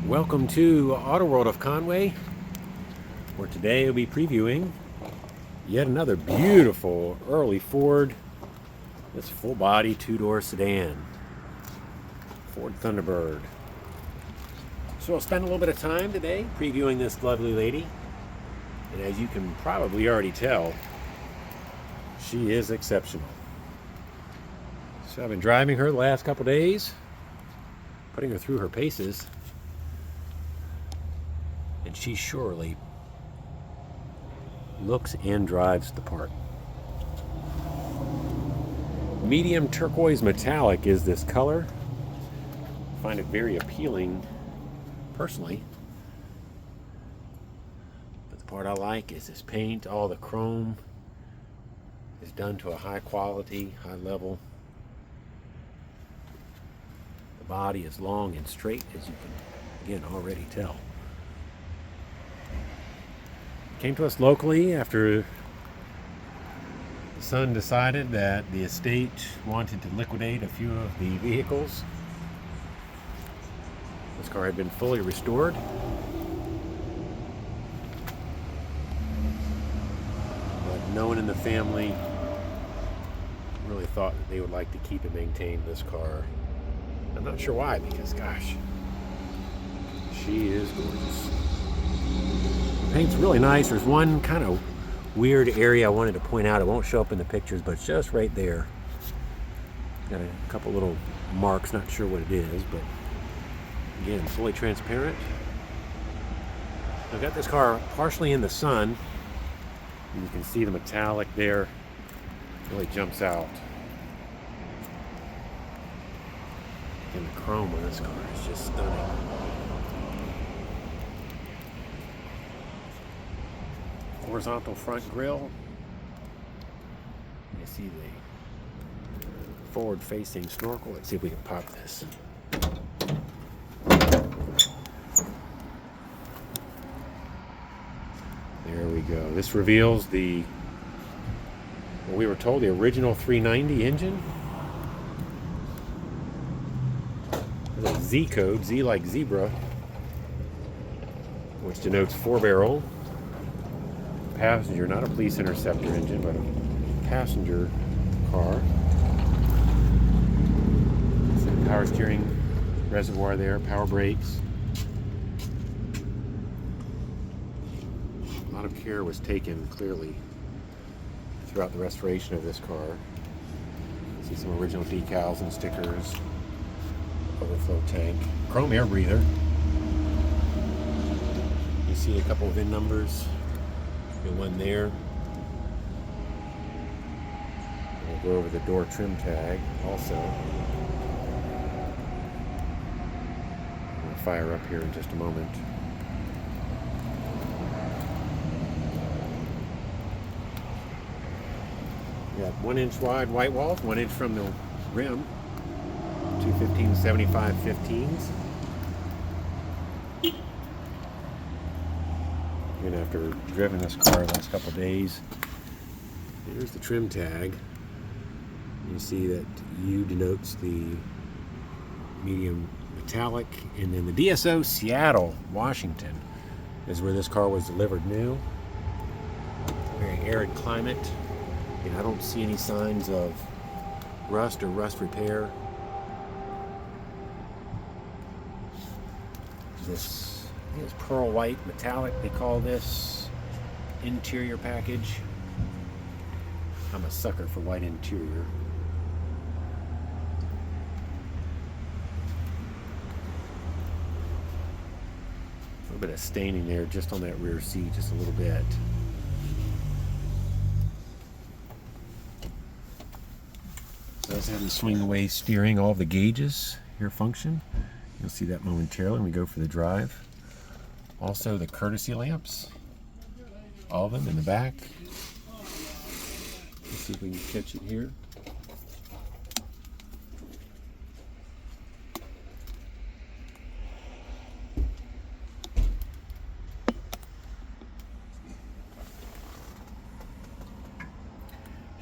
Welcome to AutoWorld of Conway, where today we'll be previewing yet another beautiful early Ford. This full-body two-door sedan, Ford Thunderbird. So I'll spend a little bit of time today previewing this lovely lady, and as you can probably already tell, she is exceptional. So I've been driving her the last couple days, putting her through her paces, and she surely looks and drives the part. Medium turquoise metallic is this color. I find it very appealing personally. But the part I like is this paint. All the chrome is done to a high quality, high level. The body is long and straight, as you can again already tell. Came to us locally after the son decided that the estate wanted to liquidate a few of the vehicles. This car had been fully restored. But no one in the family really thought that they would like to keep and maintain this car. I'm not sure why, because gosh, she is gorgeous. The paint's really nice. There's one kind of weird area I wanted to point out. It won't show up in the pictures, but it's just right there. Got a couple little marks, not sure what it is, but again, fully transparent. I've got this car partially in the sun, and you can see the metallic there really jumps out. And the chrome on this car is just stunning. Horizontal front grille. You see the forward-facing snorkel. Let's see if we can pop this. There we go. This reveals the, well, we were told the original 390 engine. There's a Z code, Z like zebra, which denotes 4-barrel. Passenger, not a police interceptor engine, but a passenger car. Power steering reservoir there, power brakes. A lot of care was taken clearly throughout the restoration of this car. See some original decals and stickers, overflow tank, chrome air breather. You see a couple of VIN numbers. The one there. We'll go over the door trim tag also. We'll fire up here in just a moment. We got 1-inch wide white walls, 1 inch from the rim. 215/75 15s. And after driving this car the last couple of days, here's the trim tag. You see that U denotes the medium metallic, and then the DSO Seattle, Washington is where this car was delivered new. Very arid climate, and I don't see any signs of rust or rust repair. This I think it's pearl white metallic, they call this interior package. I'm a sucker for white interior. A little bit of staining there just on that rear seat, just a little bit. It does have the swing away steering. All of the gauges here function. You'll see that momentarily when we go for the drive. Also the courtesy lamps, all of them in the back. Let's see if we can catch it here.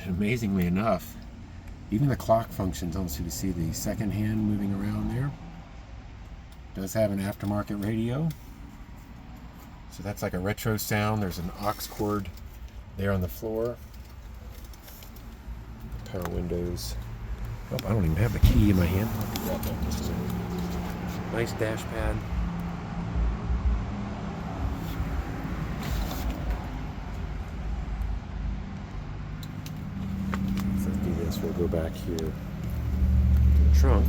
And amazingly enough, even the clock functions on, so you see the second hand moving around there. does have an aftermarket radio. So that's like a retro sound. There's an aux cord there on the floor. Power windows. Oh, I don't even have the key in my hand. I'll have to grab that in just a minute. Nice dash pad. So let's do this. We'll go back here to the trunk.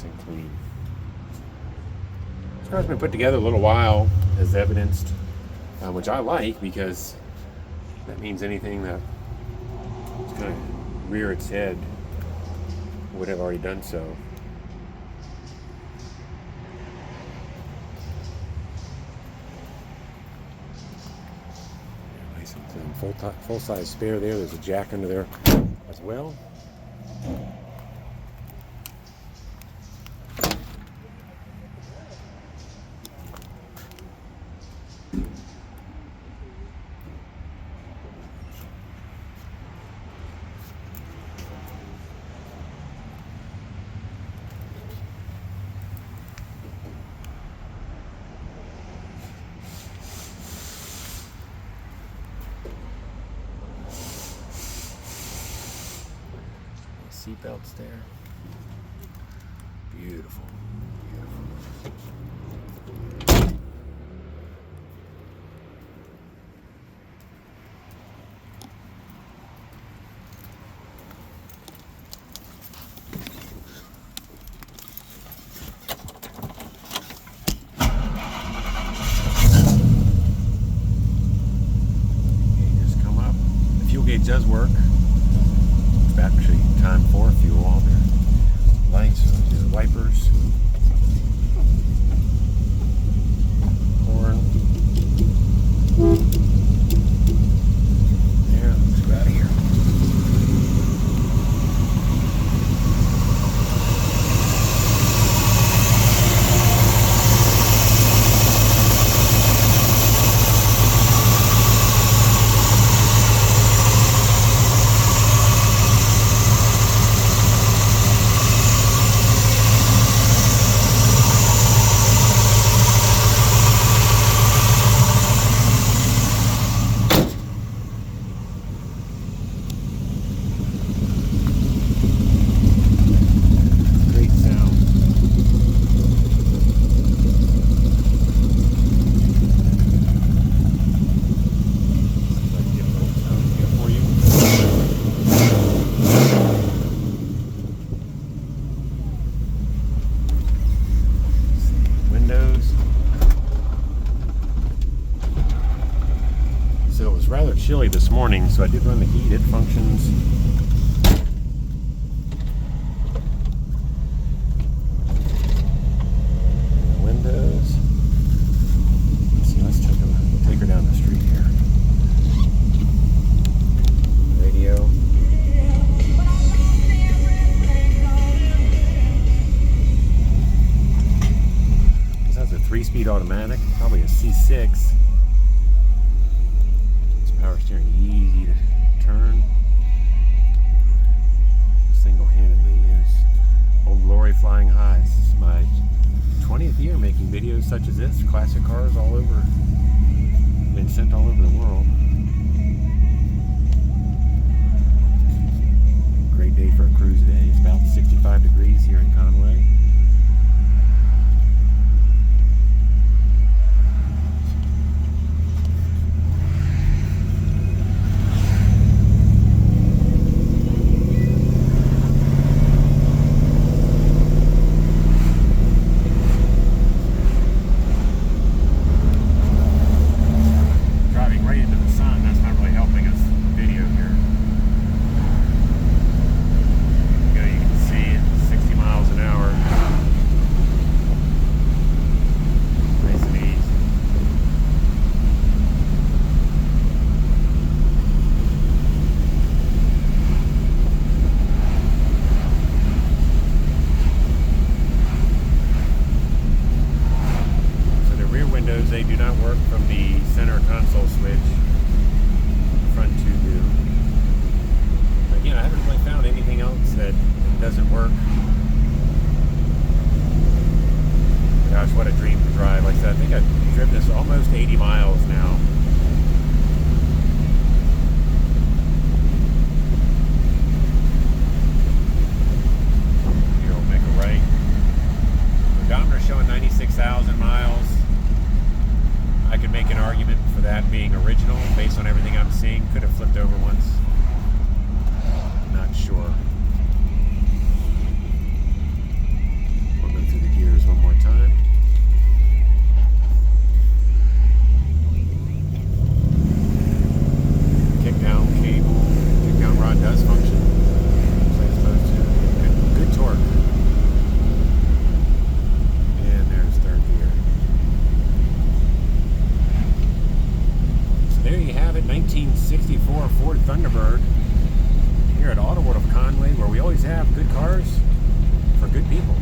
And clean. This car's been put together a little while, as evidenced, which I like because that means anything that is kind of rear its head would have already done so. Nice and clean. Full size spare there. There's a jack under there as well. Seat belts there. Beautiful. Just come up. The fuel gauge does work. Actually, time for fuel. All their lights, their wipers, horn. Yeah, let's go out of here. So it was rather chilly this morning, so I did run the heat. It functions. Windows. Let's see, let's take her down the street here. Radio. This has a 3-speed automatic, probably a C6. Power steering, easy to turn. Single-handedly, there's Old Glory flying high. This is my 20th year making videos such as this. Classic cars all over, been sent all over the world. Great day for a cruise today. It's about 65 degrees here in Conway. console switch. Front two do. Again, I haven't really found anything else that doesn't work. Gosh, what a dream to drive. Like I said, I think I've driven this almost 80 miles now. Here, we'll make a right. The odometer showing 96,000 miles. I could make an argument for that being original based on everything I'm seeing. Could have flipped over once. Not sure. We'll go through the gears one more time. Kick down cable, kick down rod does function. Looks like it's supposed to. Good torque. And there's third gear. So there you have it, 1964 Ford Thunderbird. Here at AutoWorld of Conway, where we always have good cars for good people.